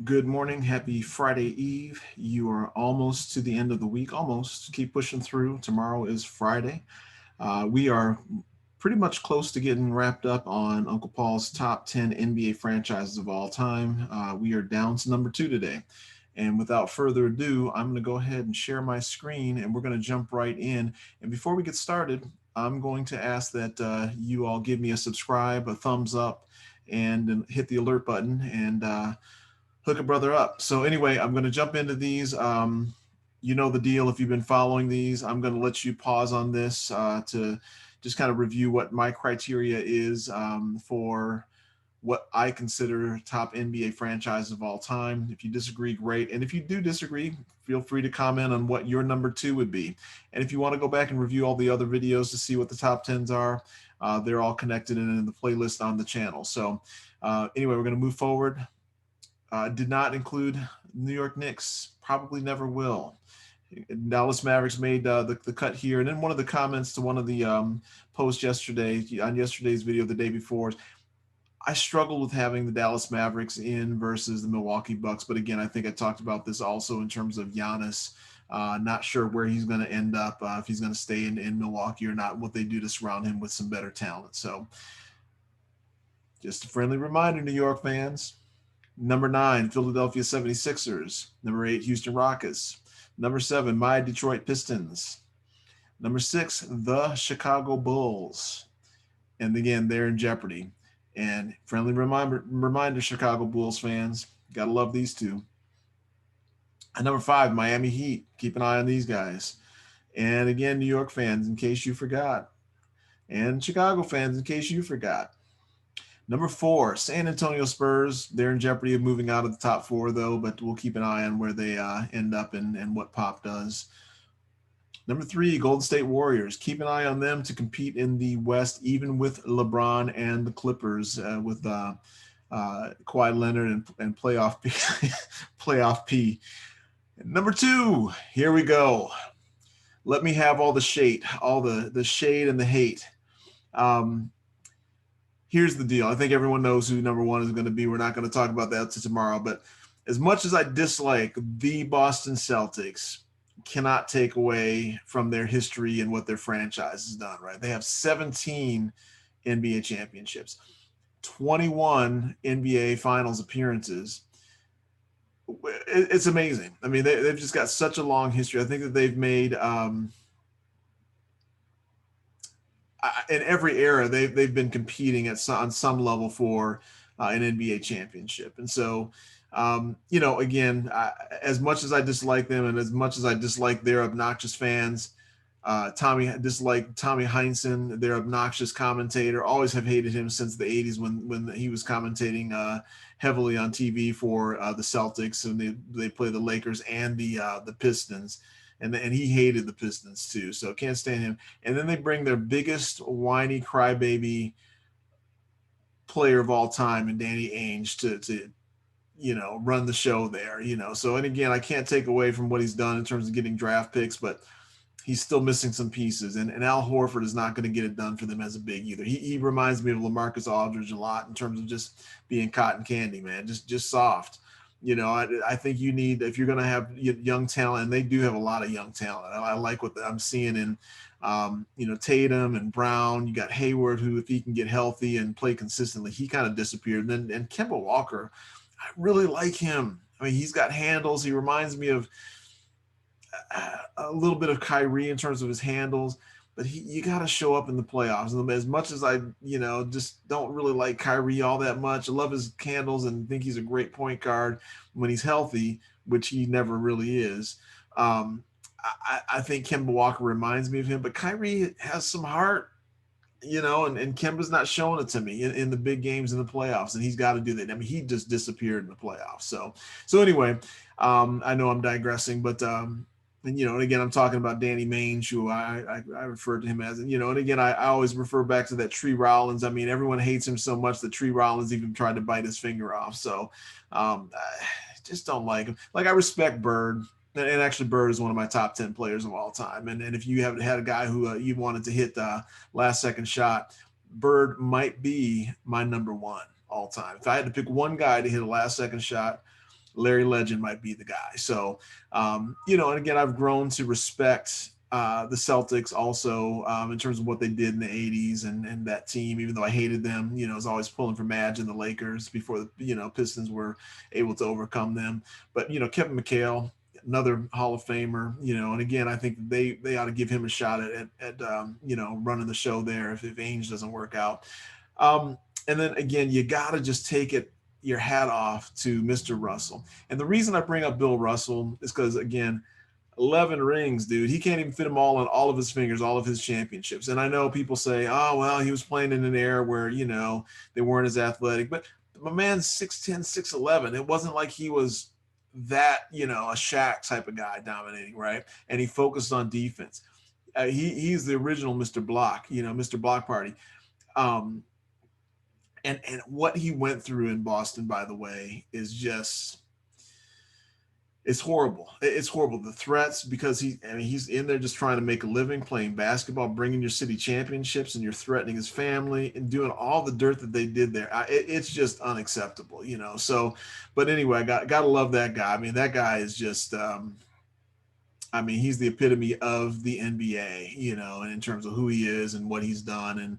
Good morning. Happy Friday Eve. You are almost to the end of the week. Almost. Keep pushing through. Tomorrow is Friday. We are pretty much close to getting wrapped up on Uncle Paul's top 10 NBA franchises of all time. We are down to number two today. And without further ado, I'm going to go ahead and share my screen and we're going to jump right in. And before we get started, I'm going to ask that you all give me a subscribe, a thumbs up, and hit the alert button. And hook a brother up. So anyway, I'm going to jump into these. You know the deal. If you've been following these, I'm going to let you pause on this to just kind of review what my criteria is for what I consider top NBA franchises of all time. If you disagree, great. And if you do disagree, feel free to comment on what your number two would be. And if you want to go back and review all the other videos to see what the top tens are, they're all connected in the playlist on the channel. So anyway, we're going to move forward. Did not include New York Knicks, probably never will. Dallas Mavericks made the cut here. And then one of the comments to one of the posts yesterday, on yesterday's video the day before, I struggled with having the Dallas Mavericks in versus the Milwaukee Bucks. But again, I think I talked about this also in terms of Giannis. Not sure where he's going to end up, if he's going to stay in Milwaukee or not, what they do to surround him with some better talent. So just a friendly reminder, New York fans. Number 9, Philadelphia 76ers. Number 8, Houston Rockets. Number 7, my Detroit Pistons. Number 6, the Chicago Bulls. And again, they're in jeopardy. And friendly reminder, Chicago Bulls fans, got to love these two. And number 5, Miami Heat. Keep an eye on these guys. And again, New York fans, in case you forgot. And Chicago fans, in case you forgot. Number 4, San Antonio Spurs. They're in jeopardy of moving out of the top 4, though, but we'll keep an eye on where they end up and what Pop does. Number 3, Golden State Warriors. Keep an eye on them to compete in the West, even with LeBron and the Clippers, with Kawhi Leonard and playoff P. playoff P. And number 2, here we go. Let me have all the shade, all the shade and the hate. Here's the deal. I think everyone knows who number 1 is going to be. We're not going to talk about that till tomorrow. But as much as I dislike the Boston Celtics, cannot take away from their history and what their franchise has done, right? They have 17 NBA championships, 21 NBA finals appearances. It's amazing. I mean, they've just got such a long history. I think that they've made in every era, they've been competing on some level for an NBA championship. And so, again, as much as I dislike them and as much as I dislike their obnoxious fans, Tommy Heinsohn, their obnoxious commentator, always have hated him since the 80s when he was commentating heavily on TV for the Celtics, and they play the Lakers and the Pistons. And he hated the Pistons too, so can't stand him. And then they bring their biggest whiny crybaby player of all time, and Danny Ainge, to run the show there. So, and again, I can't take away from what he's done in terms of getting draft picks, but he's still missing some pieces. And Al Horford is not going to get it done for them as a big either. He reminds me of LaMarcus Aldridge a lot in terms of just being cotton candy, man, just soft. I think you need, if you're going to have young talent, and they do have a lot of young talent. I like what I'm seeing in, Tatum and Brown. You got Hayward, who, if he can get healthy and play consistently, he kind of disappeared. And Kemba Walker, I really like him. I mean, he's got handles. He reminds me of a little bit of Kyrie in terms of his handles. But you got to show up in the playoffs. And as much as I, just don't really like Kyrie all that much, I love his handles and think he's a great point guard when he's healthy, which he never really is. I think Kemba Walker reminds me of him, but Kyrie has some heart, and Kemba's not showing it to me in the big games in the playoffs, and he's got to do that. I mean, he just disappeared in the playoffs. So anyway, I know I'm digressing, but and again, I'm talking about Danny Mange, who I refer to him as, and again, I always refer back to that Tree Rollins. I mean, everyone hates him so much that Tree Rollins even tried to bite his finger off. So I just don't like him. Like, I respect Bird, and actually Bird is one of my top 10 players of all time. And if you haven't had a guy who you wanted to hit the last second shot, Bird might be my number 1 all time. If I had to pick one guy to hit a last second shot, Larry Legend might be the guy. So, and again, I've grown to respect the Celtics also in terms of what they did in the 80s and that team, even though I hated them, was always pulling for Madge and the Lakers before the Pistons were able to overcome them. But, Kevin McHale, another Hall of Famer, and again, I think they ought to give him a shot at running the show there if Ainge doesn't work out. And then again, you got to just take your hat off to Mr. Russell. And the reason I bring up Bill Russell is because, again, 11 rings, dude. He can't even fit them all on all of his fingers, all of his championships. And I know people say, oh, well, he was playing in an era where, they weren't as athletic. But my man's 6'10", 6'11". It wasn't like he was that, a Shaq type of guy dominating, right? And he focused on defense. He's the original Mr. Block, Mr. Block Party. And what he went through in Boston, by the way, is just it's horrible. It's horrible. The threats, because he's in there just trying to make a living playing basketball, bringing your city championships, and you're threatening his family and doing all the dirt that they did there. It's just unacceptable, So, but anyway, I gotta love that guy. I mean, that guy is just. He's the epitome of the NBA, and in terms of who he is and what he's done, and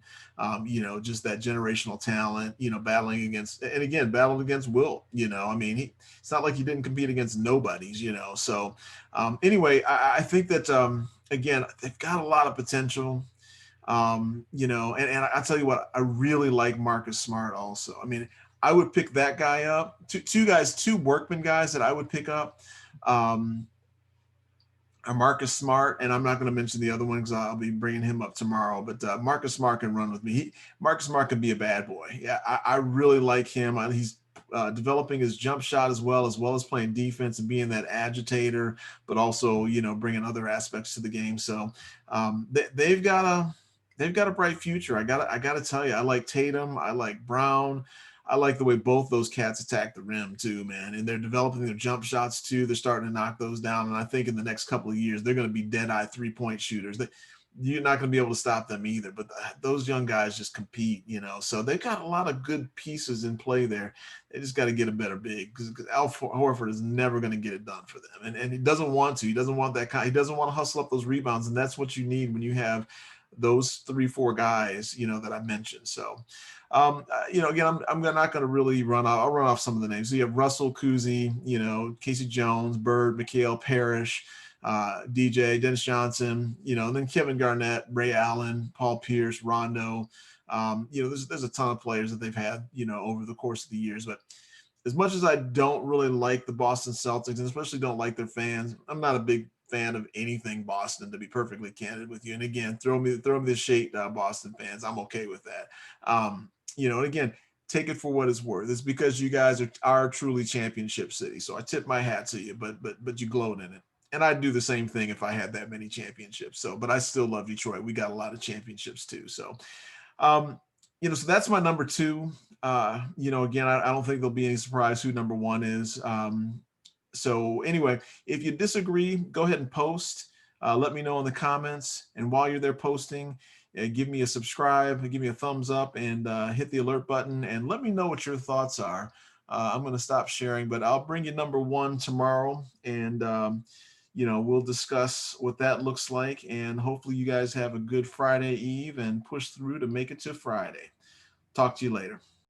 just that generational talent, battling against Wilt. It's not like he didn't compete against nobodies, So anyway, I think that again, they've got a lot of potential. And I tell you what, I really like Marcus Smart also. I would pick that guy up. Two workman guys that I would pick up. Marcus Smart, and I'm not going to mention the other one because I'll be bringing him up tomorrow. But Marcus Smart can run with me. Marcus Smart can be a bad boy. Yeah, I really like him. He's developing his jump shot as well as playing defense and being that agitator, but also bringing other aspects to the game. So they've got a bright future. I gotta tell you, I like Tatum. I like Brown. I like the way both those cats attack the rim too, man. And they're developing their jump shots too. They're starting to knock those down. And I think in the next couple of years, they're going to be dead-eye three-point shooters. You're not going to be able to stop them either. But those young guys just compete, So they've got a lot of good pieces in play there. They just got to get a better big because Al Horford is never going to get it done for them. And he doesn't want to. He doesn't want that kind. He doesn't want to hustle up those rebounds. And that's what you need when you have those 3-4 guys, that I mentioned. So, again, I'm not going to really I'll run off some of the names. So you have Russell, Kuzi, Casey Jones, Bird, Mikhail Parrish, DJ, Dennis Johnson, and then Kevin Garnett, Ray Allen, Paul Pierce, Rondo. There's a ton of players that they've had, over the course of the years. But as much as I don't really like the Boston Celtics, and especially don't like their fans, I'm not a big fan of anything Boston, to be perfectly candid with you. And again, throw me the shade, Boston fans. I'm okay with that. And again, take it for what it's worth. It's because you guys are truly championship city. So I tip my hat to you, but you gloat in it. And I'd do the same thing if I had that many championships. So, but I still love Detroit. We got a lot of championships too. So, so that's my number two. Again, I don't think there'll be any surprise who number one is. So anyway, if you disagree, go ahead and post. Let me know in the comments. And while you're there posting, give me a subscribe, give me a thumbs up, and hit the alert button. And let me know what your thoughts are. I'm going to stop sharing, but I'll bring you number one tomorrow. And, we'll discuss what that looks like. And hopefully you guys have a good Friday Eve and push through to make it to Friday. Talk to you later.